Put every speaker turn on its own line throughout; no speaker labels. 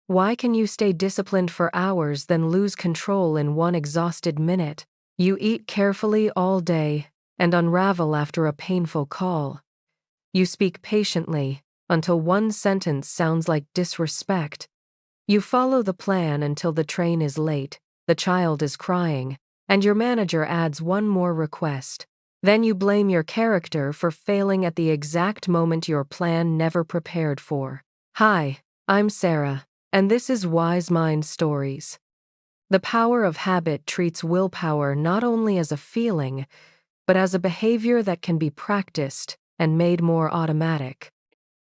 Why can you stay disciplined for hours then lose control in one exhausted minute? You eat carefully all day and unravel after a painful call. You speak patiently until one sentence sounds like disrespect. You follow the plan until the train is late, the child is crying, and your manager adds one more request. Then you blame your character for failing at the exact moment your plan never prepared for. Hi, I'm Sarah, and this is Wise Mind Stories. The power of habit treats willpower not only as a feeling, but as a behavior that can be practiced and made more automatic.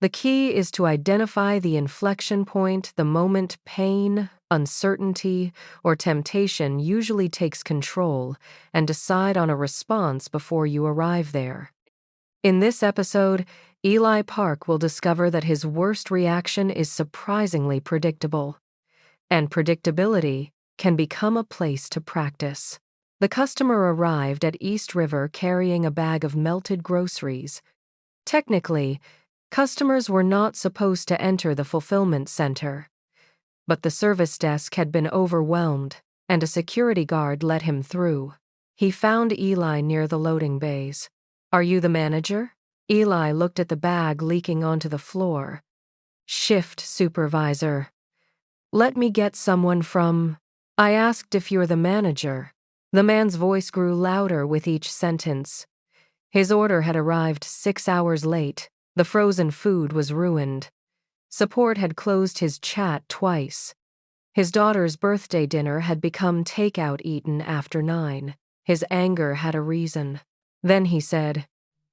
The key is to identify the inflection point, the moment pain, uncertainty, or temptation usually takes control, and decide on a response before you arrive there. In this episode, Eli Park will discover that his worst reaction is surprisingly predictable, and predictability can become a place to practice. The customer arrived at East River carrying a bag of melted groceries. Technically, customers were not supposed to enter the fulfillment center, but the service desk had been overwhelmed, and a security guard let him through. He found Eli near the loading bays. "Are you the manager?" Eli looked at the bag leaking onto the floor. "Shift supervisor. Let me get someone from—" "I asked if you're the manager." The man's voice grew louder with each sentence. His order had arrived 6 hours late. The frozen food was ruined. Support had closed his chat twice. His daughter's birthday dinner had become takeout eaten after 9. His anger had a reason. Then he said,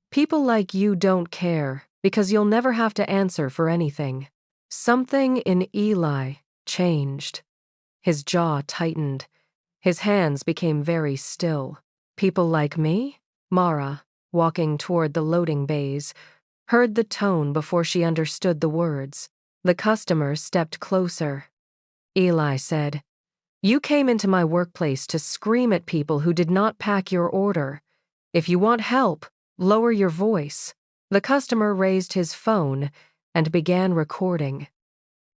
"People like you don't care, because you'll never have to answer for anything." Something in Eli changed. His jaw tightened. His hands became very still. "People like me?" Mara, walking toward the loading bays, heard the tone before she understood the words. The customer stepped closer. Eli said, "You came into my workplace to scream at people who did not pack your order. If you want help, lower your voice." The customer raised his phone and began recording.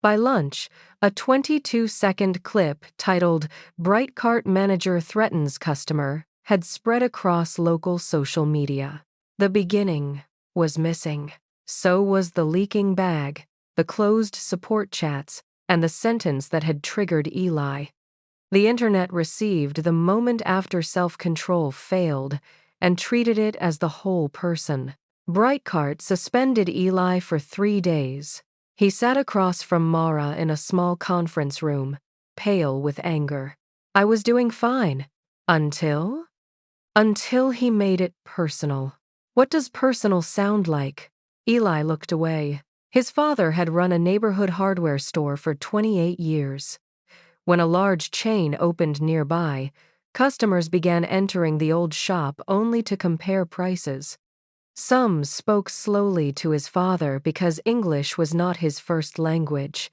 By lunch, a 22-second clip titled "Bright Cart Manager Threatens Customer" had spread across local social media. The beginning was missing. So was the leaking bag, the closed support chats, and the sentence that had triggered Eli. The internet received the moment after self-control failed and treated it as the whole person. Brightcart suspended Eli for 3 days. He sat across from Mara in a small conference room, pale with anger. "I was doing fine. Until he made it personal." "What does personal sound like?" Eli looked away. His father had run a neighborhood hardware store for 28 years. When a large chain opened nearby, customers began entering the old shop only to compare prices. Some spoke slowly to his father because English was not his first language.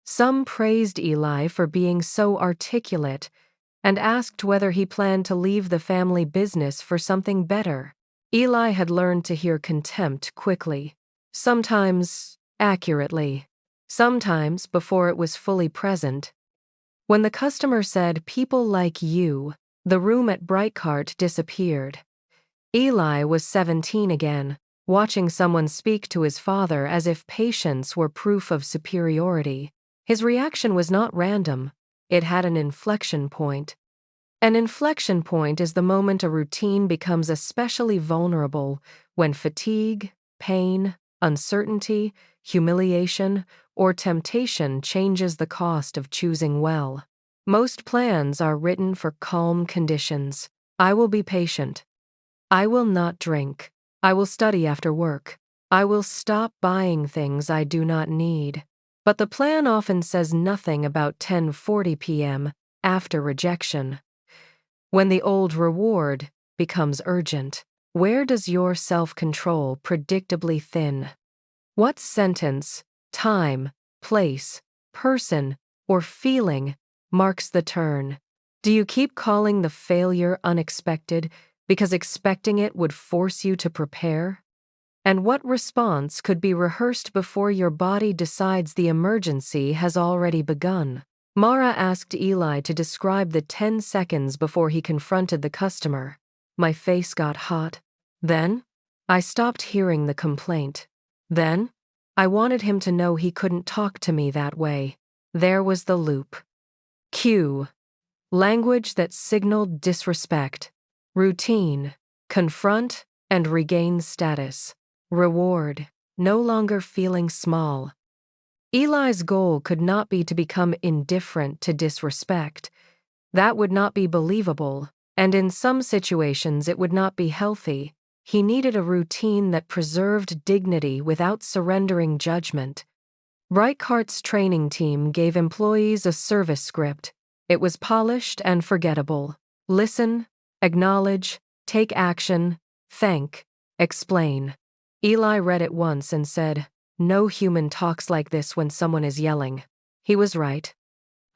Some praised Eli for being so articulate and asked whether he planned to leave the family business for something better. Eli had learned to hear contempt quickly, sometimes accurately, sometimes before it was fully present. When the customer said, "People like you," the room at Brightcart disappeared. Eli was 17 again, watching someone speak to his father as if patience were proof of superiority. His reaction was not random. It had an inflection point. An inflection point is the moment a routine becomes especially vulnerable when fatigue, pain, uncertainty, humiliation, or temptation changes the cost of choosing well. Most plans are written for calm conditions. I will be patient. I will not drink. I will study after work. I will stop buying things I do not need. But the plan often says nothing about 10:40 p.m. after rejection. When the old reward becomes urgent, where does your self-control predictably thin? What sentence, time, place, person, or feeling marks the turn? Do you keep calling the failure unexpected because expecting it would force you to prepare? And what response could be rehearsed before your body decides the emergency has already begun? Mara asked Eli to describe the 10 seconds before he confronted the customer. My face got hot. Then, I stopped hearing the complaint. Then, I wanted him to know he couldn't talk to me that way. There was the loop. Cue. Language that signaled disrespect. Routine. Confront and regain status. Reward. No longer feeling small. Eli's goal could not be to become indifferent to disrespect. That would not be believable, and in some situations it would not be healthy. He needed a routine that preserved dignity without surrendering judgment. Breitkart's training team gave employees a service script. It was polished and forgettable. Listen, acknowledge, take action, thank, explain. Eli read it once and said, "No human talks like this when someone is yelling." He was right.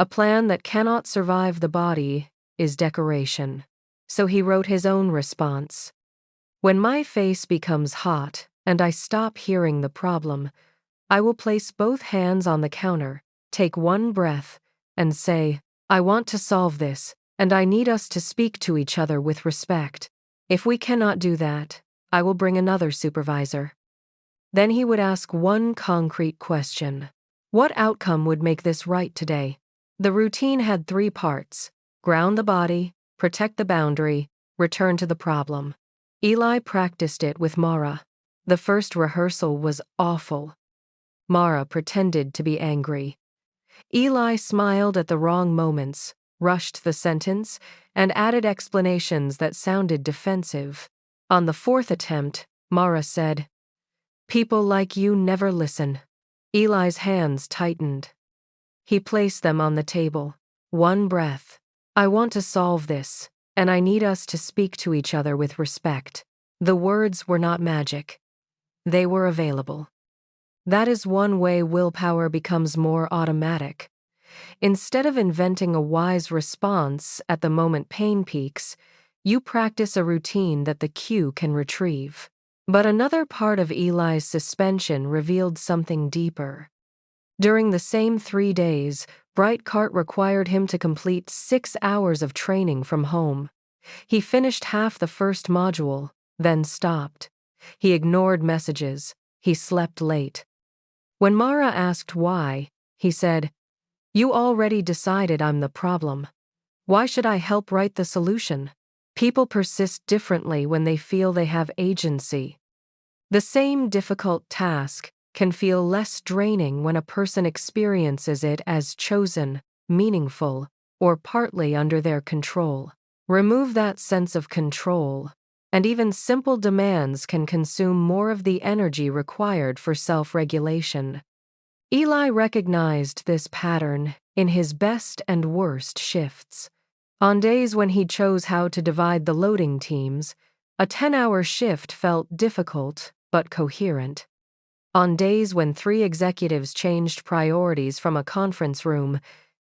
A plan that cannot survive the body is decoration. So he wrote his own response. When my face becomes hot and I stop hearing the problem, I will place both hands on the counter, take one breath, and say, I want to solve this, and I need us to speak to each other with respect. If we cannot do that, I will bring another supervisor. Then he would ask one concrete question. What outcome would make this right today? The routine had 3 parts: ground the body, protect the boundary, return to the problem. Eli practiced it with Mara. The first rehearsal was awful. Mara pretended to be angry. Eli smiled at the wrong moments, rushed the sentence, and added explanations that sounded defensive. On the 4th attempt, Mara said, "People like you never listen." Eli's hands tightened. He placed them on the table. One breath. I want to solve this, and I need us to speak to each other with respect. The words were not magic. They were available. That is one way willpower becomes more automatic. Instead of inventing a wise response at the moment pain peaks, you practice a routine that the cue can retrieve. But another part of Eli's suspension revealed something deeper. During the same 3 days, Breitkart required him to complete 6 hours of training from home. He finished half the first module, then stopped. He ignored messages. He slept late. When Mara asked why, he said, "You already decided I'm the problem. Why should I help write the solution?" People persist differently when they feel they have agency. The same difficult task can feel less draining when a person experiences it as chosen, meaningful, or partly under their control. Remove that sense of control, and even simple demands can consume more of the energy required for self-regulation. Eli recognized this pattern in his best and worst shifts. On days when he chose how to divide the loading teams, a 10-hour shift felt difficult but coherent. On days when 3 executives changed priorities from a conference room,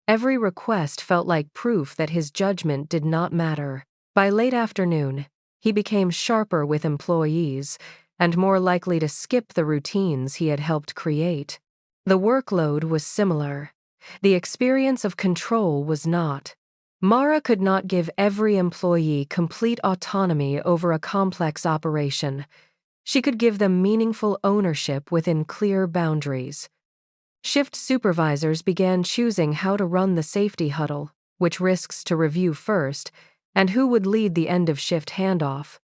every request felt like proof that his judgment did not matter. By late afternoon, he became sharper with employees and more likely to skip the routines he had helped create. The workload was similar. The experience of control was not. Mara could not give every employee complete autonomy over a complex operation. She could give them meaningful ownership within clear boundaries. Shift supervisors began choosing how to run the safety huddle, which risks to review first, and who would lead the end-of-shift handoff.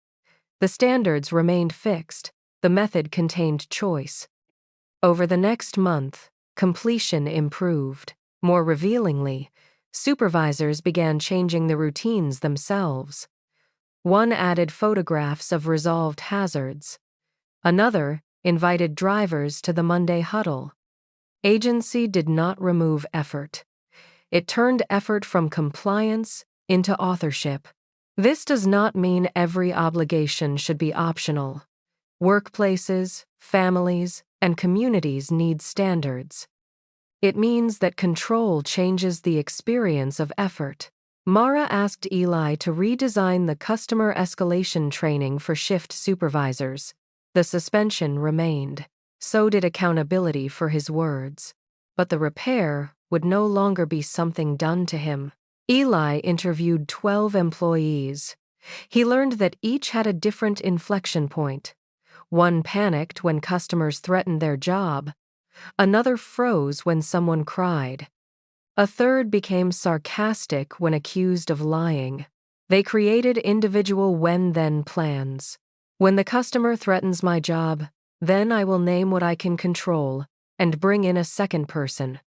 The standards remained fixed. The method contained choice. Over the next month, completion improved. More revealingly, supervisors began changing the routines themselves. One added photographs of resolved hazards. Another invited drivers to the Monday huddle. Agency did not remove effort. It turned effort from compliance into authorship. This does not mean every obligation should be optional. Workplaces, families, and communities need standards. It means that control changes the experience of effort. Mara asked Eli to redesign the customer escalation training for shift supervisors. The suspension remained. So did accountability for his words. But the repair would no longer be something done to him. Eli interviewed 12 employees. He learned that each had a different inflection point. One panicked when customers threatened their job. Another froze when someone cried. A third became sarcastic when accused of lying. They created individual when-then plans. When the customer threatens my job, then I will name what I can control and bring in a second person.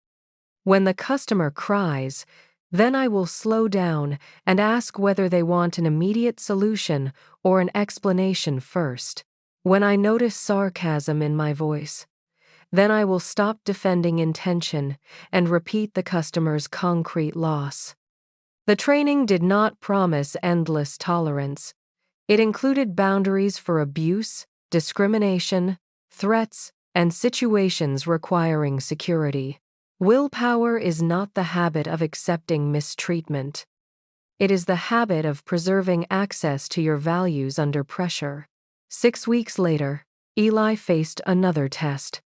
When the customer cries, then I will slow down and ask whether they want an immediate solution or an explanation first. When I notice sarcasm in my voice, then I will stop defending intention and repeat the customer's concrete loss. The training did not promise endless tolerance. It included boundaries for abuse, discrimination, threats, and situations requiring security. Willpower is not the habit of accepting mistreatment. It is the habit of preserving access to your values under pressure. 6 weeks later, Eli faced another test.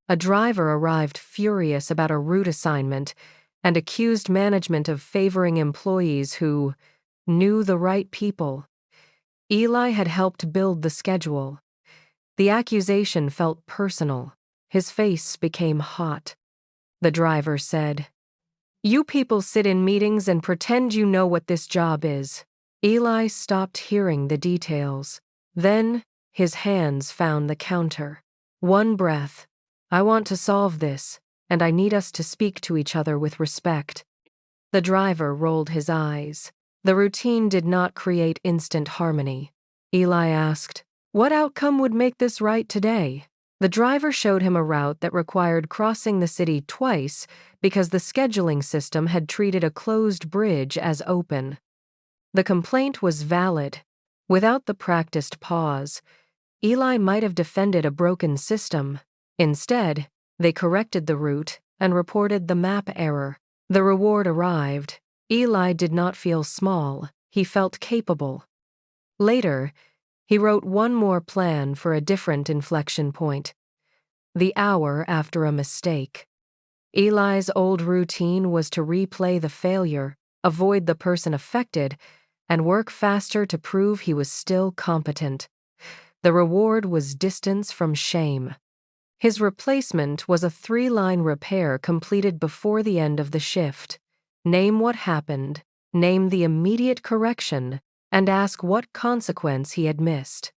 A driver arrived furious about a route assignment and accused management of favoring employees who knew the right people. Eli had helped build the schedule. The accusation felt personal. His face became hot. The driver said, "You people sit in meetings and pretend you know what this job is." Eli stopped hearing the details. Then, his hands found the counter. One breath. "I want to solve this, and I need us to speak to each other with respect." The driver rolled his eyes. The routine did not create instant harmony. Eli asked, "What outcome would make this right today?" The driver showed him a route that required crossing the city twice because the scheduling system had treated a closed bridge as open. The complaint was valid. Without the practiced pause, Eli might have defended a broken system. Instead, they corrected the route and reported the map error. The reward arrived. Eli did not feel small. He felt capable. Later, he wrote one more plan for a different inflection point. The hour after a mistake. Eli's old routine was to replay the failure, avoid the person affected, and work faster to prove he was still competent. The reward was distance from shame. His replacement was a 3-line repair completed before the end of the shift. Name what happened, name the immediate correction, and ask what consequence he had missed.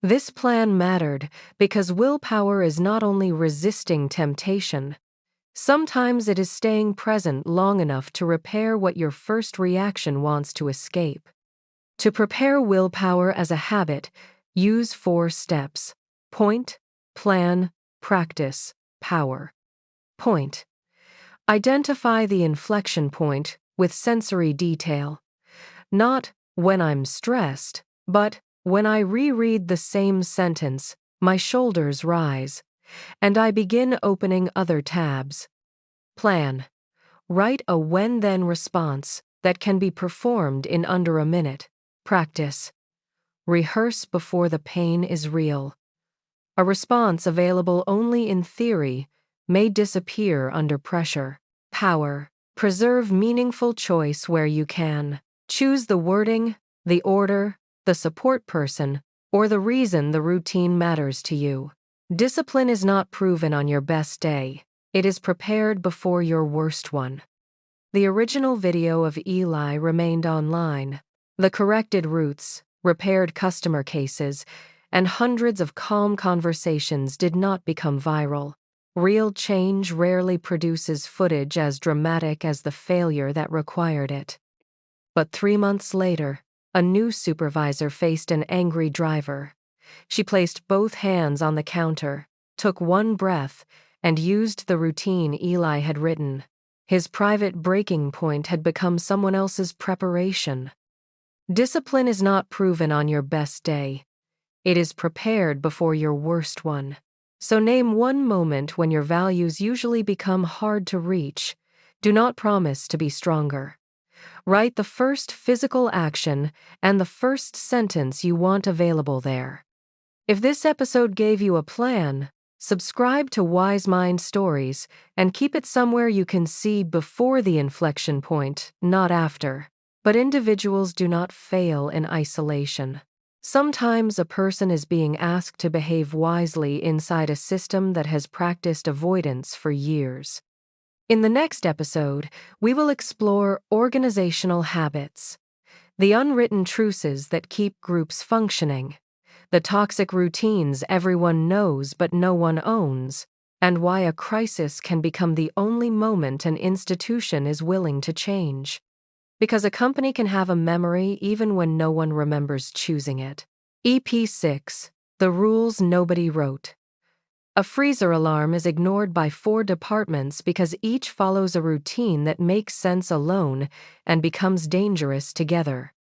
This plan mattered because willpower is not only resisting temptation. Sometimes it is staying present long enough to repair what your first reaction wants to escape. To prepare willpower as a habit, use 4 steps: point, plan, practice, power. Point. Identify the inflection point with sensory detail. Not when I'm stressed, but when I reread the same sentence, my shoulders rise, and I begin opening other tabs. Plan. Write a when-then response that can be performed in under a minute. Practice. Rehearse before the pain is real. A response available only in theory may disappear under pressure. Power. Preserve meaningful choice where you can. Choose the wording, the order, the support person, or the reason the routine matters to you. Discipline is not proven on your best day. It is prepared before your worst one. The original video of Eli remained online. The corrected routes, repaired customer cases, and hundreds of calm conversations did not become viral. Real change rarely produces footage as dramatic as the failure that required it. But 3 months later, a new supervisor faced an angry driver. She placed both hands on the counter, took one breath, and used the routine Eli had written. His private breaking point had become someone else's preparation. Discipline is not proven on your best day. It is prepared before your worst one. So name one moment when your values usually become hard to reach. Do not promise to be stronger. Write the first physical action and the first sentence you want available there. If this episode gave you a plan, subscribe to Wise Mind Stories and keep it somewhere you can see before the inflection point, not after. But individuals do not fail in isolation. Sometimes a person is being asked to behave wisely inside a system that has practiced avoidance for years. In the next episode, we will explore organizational habits, the unwritten truces that keep groups functioning, the toxic routines everyone knows but no one owns, and why a crisis can become the only moment an institution is willing to change. Because a company can have a memory even when no one remembers choosing it. EP 6. The Rules Nobody Wrote. A freezer alarm is ignored by 4 departments because each follows a routine that makes sense alone and becomes dangerous together.